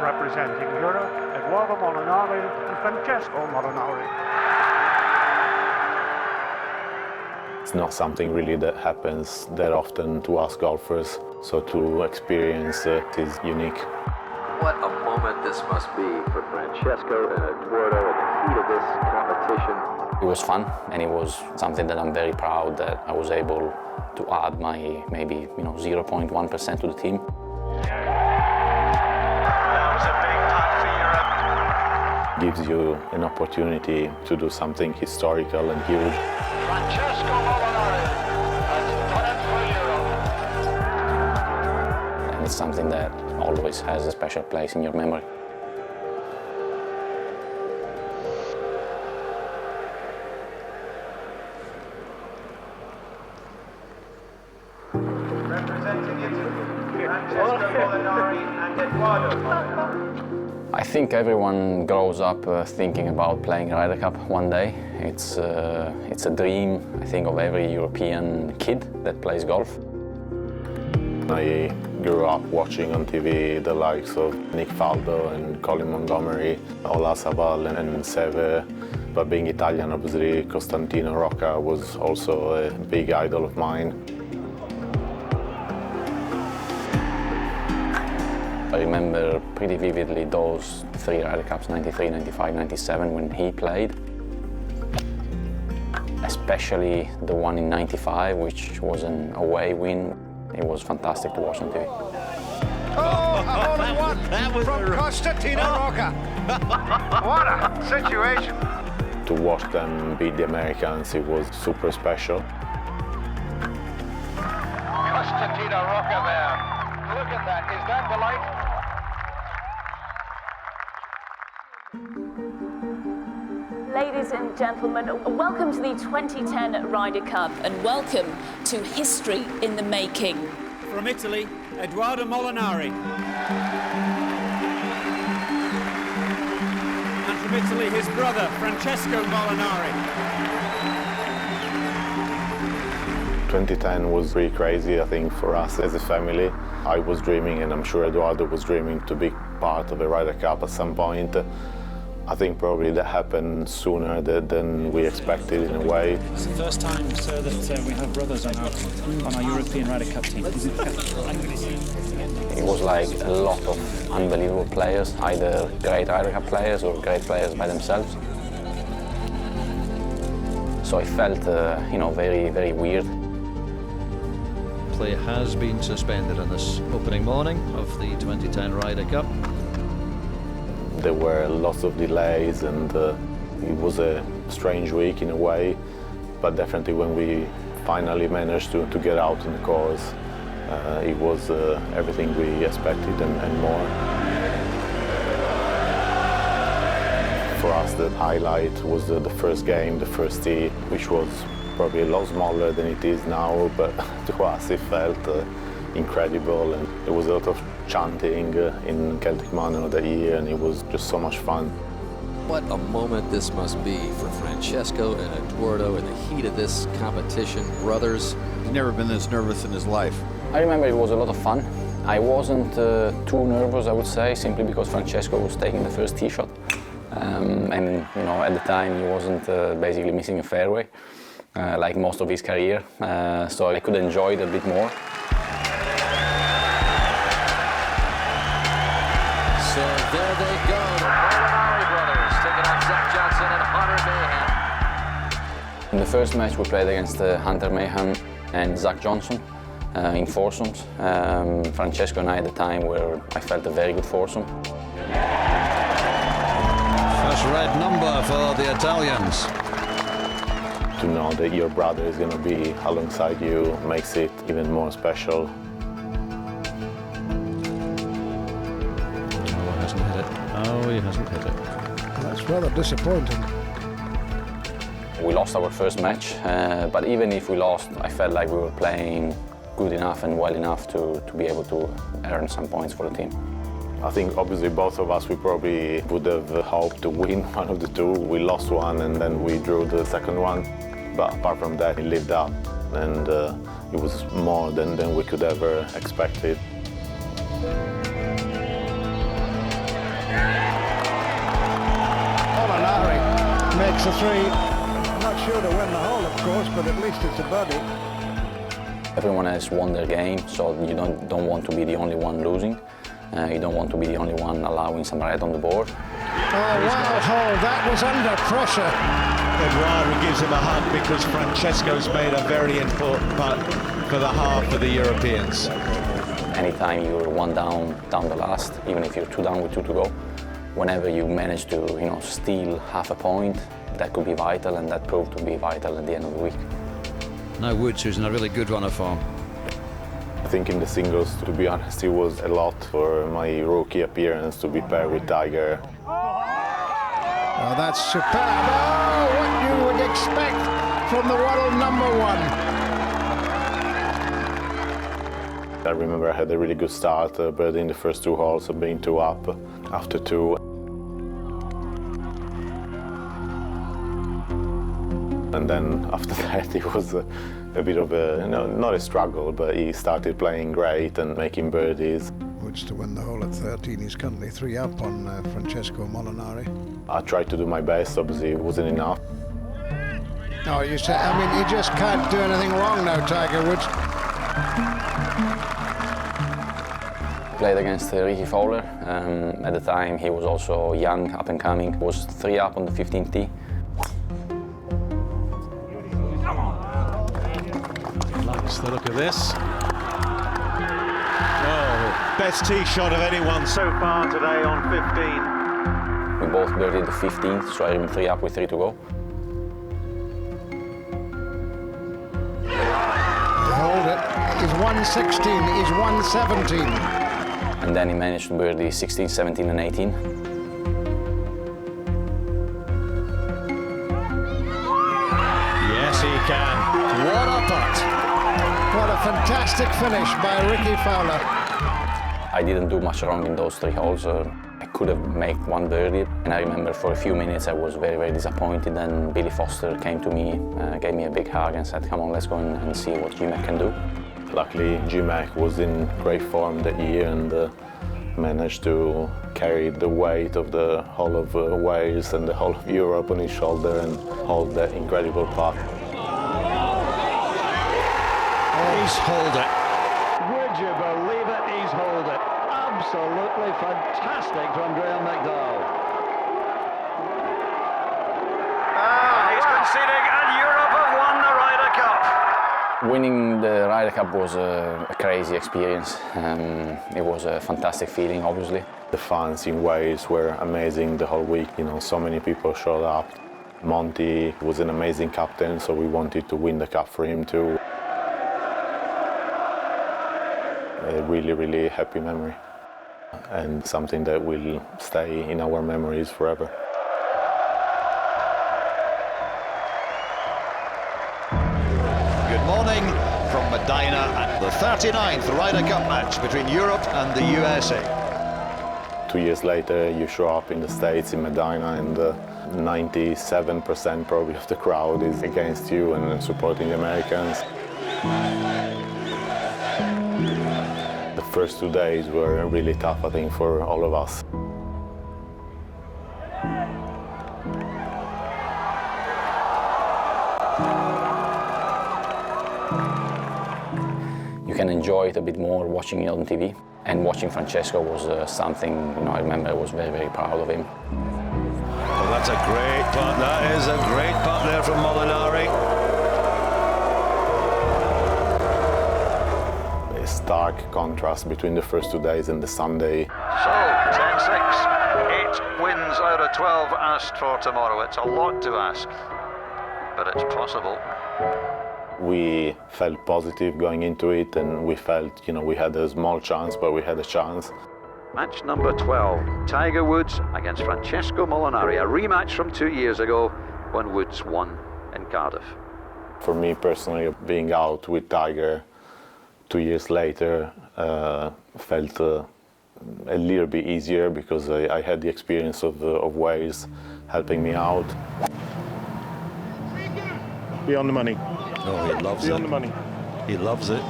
Representing Europe, Edoardo Molinari and Francesco Molinari. It's not something really that happens that often to us golfers, so to experience it is unique. What a moment this must be for Francesco and Edoardo in the heat of this competition. It was fun, and it was something that I'm very proud that I was able to add my maybe 0.1% to the team. That was a big putt for Europe. Gives you an opportunity to do something historical and huge. Francesco Molinari, that's putted for Europe. And it's something that always has a special place in your memory. Representing Italy, Francesco Molinari and Edoardo Molinari. I think everyone grows up thinking about playing Ryder Cup one day. It's a dream, I think, of every European kid that plays golf. I grew up watching on TV the likes of Nick Faldo and Colin Montgomery, Olasabal and Seve. But being Italian, obviously, Costantino Rocca was also a big idol of mine. I remember pretty vividly those 3 Ryder Cups, 93, 95, 97, when he played. Especially the one in 95, which was an away win. It was fantastic to watch on TV. Oh, a hole-in-one from Costantino Rocca. What a situation. To watch them beat the Americans, it was super special. Costantino Rocca there. Look at that. Is that the light? Ladies and gentlemen, welcome to the 2010 Ryder Cup and welcome to history in the making. From Italy, Edoardo Molinari. And from Italy, his brother, Francesco Molinari. 2010 was pretty crazy, I think, for us as a family. I was dreaming, and I'm sure Edoardo was dreaming, to be part of a Ryder Cup at some point. I think probably that happened sooner than we expected in a way. It's the first time, sir, that we have brothers on our European Ryder Cup team. It was like a lot of unbelievable players, either great Ryder Cup players or great players by themselves. So I felt, very, very weird. Play has been suspended on this opening morning of the 2010 Ryder Cup. There were lots of delays, and it was a strange week in a way, but definitely when we finally managed to get out on the course, it was everything we expected and more. For us, the highlight was the first game, the first tee, which was probably a lot smaller than it is now, but to us it felt incredible, and there was a lot of chanting in Celtic Manor that year, and it was just so much fun. What a moment this must be for Francesco and Edoardo in the heat of this competition. Brothers. He's never been this nervous in his life. I remember it was a lot of fun. I wasn't too nervous, I would say, simply because Francesco was taking the first tee shot. And at the time he wasn't basically missing a fairway, like most of his career, so I could enjoy it a bit more. So there they go, the Molinari brothers taking on Zach Johnson and Hunter Mahan. In the first match we played against Hunter Mahan and Zach Johnson in foursomes. Francesco and I at the time I felt a very good foursome. First red number for the Italians. To know that your brother is going to be alongside you makes it even more special. Oh, he hasn't hit it. That's rather disappointing. We lost our first match, but even if we lost, I felt like we were playing good enough and well enough to be able to earn some points for the team. I think obviously both of us, we probably would have hoped to win one of the two. We lost one and then we drew the second one. But apart from that, it lived up, and it was more than we could ever expected. makes a three. Not sure to win the hole, of course, but at least it's a birdie. Everyone has won their game, so you don't want to be the only one losing. You don't want to be the only one allowing some red on the board. Oh, wild hole, that was under pressure. Edoardo gives him a hug because Francesco's made a very important putt for the half for the Europeans. Anytime you're one down the last, even if you're two down with two to go, whenever you manage to steal half a point, that could be vital, and that proved to be vital at the end of the week. Now Woods, who's in a really good run of form. I think in the singles, to be honest, it was a lot for my rookie appearance to be paired with Tiger. Oh, that's superb. Oh, what you would expect from the world number one. I remember I had a really good start, but in the first two holes of being two up after two. And then after that it was a bit of a, not a struggle, but he started playing great and making birdies. Woods to win the hole at 13. He's currently 3 up on Francesco Molinari. I tried to do my best, obviously it wasn't enough. No, you just can't do anything wrong now, Tiger Woods. Played against Ricky Fowler. At the time he was also young, up and coming. Was 3 up on the 15th tee. Likes the look of this. Oh, best tee shot of anyone so far today on 15. We both birdied the 15th, so I'm 3 up with 3 to go. Hold it. He's 116, he's 117. And then he managed to birdie 16, 17 and 18. Yes, he can. What a putt. What a fantastic finish by Ricky Fowler. I didn't do much wrong in those 3 holes. I could have made 1 birdie, and I remember for a few minutes I was very, very disappointed. Then Billy Foster came to me, gave me a big hug and said, "Come on, let's go and see what G-Mac can do." Luckily, G-Mac was in great form that year and managed to carry the weight of the whole of Wales and the whole of Europe on his shoulder and hold that incredible putt. He's hold it. Would you believe it? He's hold it. Absolutely fantastic from Graham McDowell. He's conceding, and Europe have won the Ryder Cup. Winning the Ryder Cup was a crazy experience. It was a fantastic feeling, obviously. The fans in Wales were amazing the whole week. So many people showed up. Monty was an amazing captain, so we wanted to win the cup for him too. A really, really happy memory, and something that will stay in our memories forever. Good morning from Medinah at the 39th Ryder Cup match between Europe and the USA. 2 years later, you show up in the States, in Medinah, and 97% probably of the crowd is against you and supporting the Americans. The first 2 days were really tough, I think, for all of us. You can enjoy it a bit more watching it on TV. And watching Francesco was something, I remember I was very, very proud of him. Well, that's a great putt. That is a great putt there from Molinari. A stark contrast between the first 2 days and the Sunday. So, 10-6, 8 wins out of 12 asked for tomorrow. It's a lot to ask, but it's possible. We felt positive going into it, and we felt, we had a small chance, but we had a chance. Match number 12, Tiger Woods against Francesco Molinari, a rematch from 2 years ago when Woods won in Cardiff. For me personally, being out with Tiger 2 years later felt a little bit easier because I had the experience of Wales helping me out. Beyond the money. Oh, he loves it. Beyond the money. He loves it.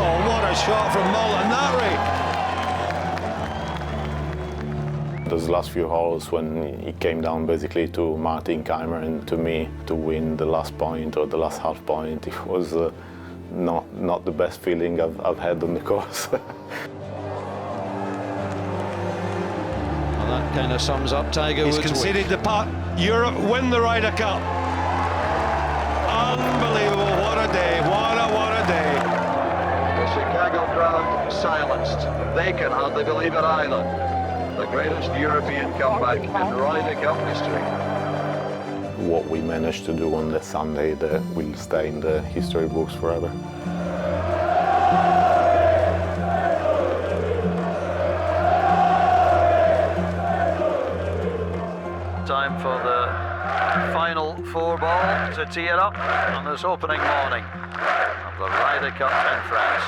Oh, what a shot from Molinari! those last few holes when it came down basically to Martin Keimer and to me to win the last point or the last half point, it was not the best feeling I've had on the course. Well, that kind of sums up Tiger Woods' He's conceded the putt. Europe win the Ryder Cup. Unbelievable, what a day, what a day. The Chicago crowd silenced. They can hardly believe it either. The greatest European comeback in Ryder Cup history. What we managed to do on the Sunday that will stay in the history books forever. Time for the final 4 ball to tee it up on this opening morning of the Ryder Cup in France.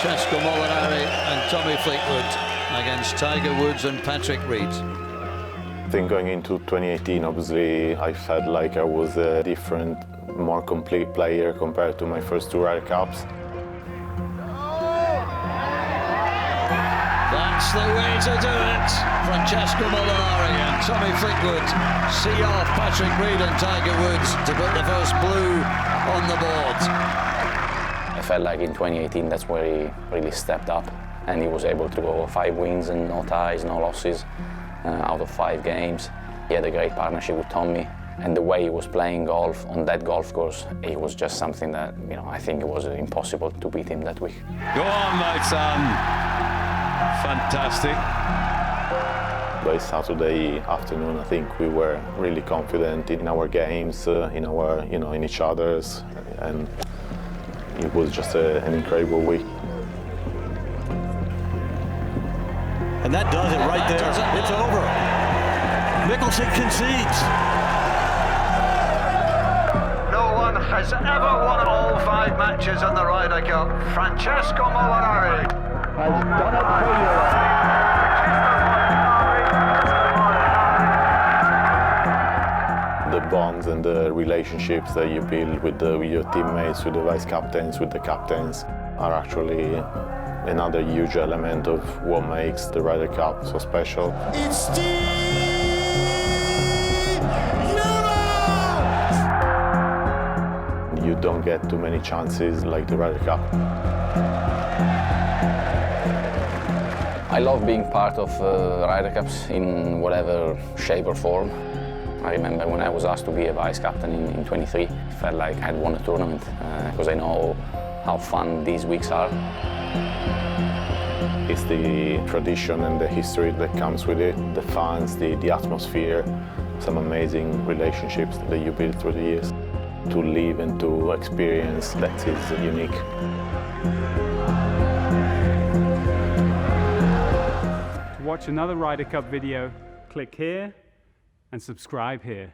Francesco Molinari and Tommy Fleetwood against Tiger Woods and Patrick Reed. I think going into 2018, obviously, I felt like I was a different, more complete player compared to my first 2 Ryder Cups. That's the way to do it. Francesco Molinari and Tommy Fleetwood see off Patrick Reed and Tiger Woods to put the first blue on the board. I felt like in 2018 that's where he really stepped up, and he was able to go 5 wins and no ties, no losses out of 5 games. He had a great partnership with Tommy, and the way he was playing golf on that golf course, it was just something that, you know, I think it was impossible to beat him that week. Go on, my son. Fantastic. By Saturday afternoon, I think we were really confident in our games, in our, in each other's, and it was just an incredible week. And that does it right there. It's over. Mickelson concedes. No one has ever won all 5 matches in the Ryder Cup. Francesco Molinari has done it for Europe. The bonds and the relationships that you build with your teammates, with the vice captains, with the captains, are actually another huge element of what makes the Ryder Cup so special. It's the You don't get too many chances like the Ryder Cup. I love being part of Ryder Cups in whatever shape or form. I remember when I was asked to be a vice captain in 23, it felt like I had won a tournament because I know how fun these weeks are. It's the tradition and the history that comes with it, the fans, the atmosphere, some amazing relationships that you build through the years. To live and to experience, that is unique. To watch another Ryder Cup video, click here and subscribe here.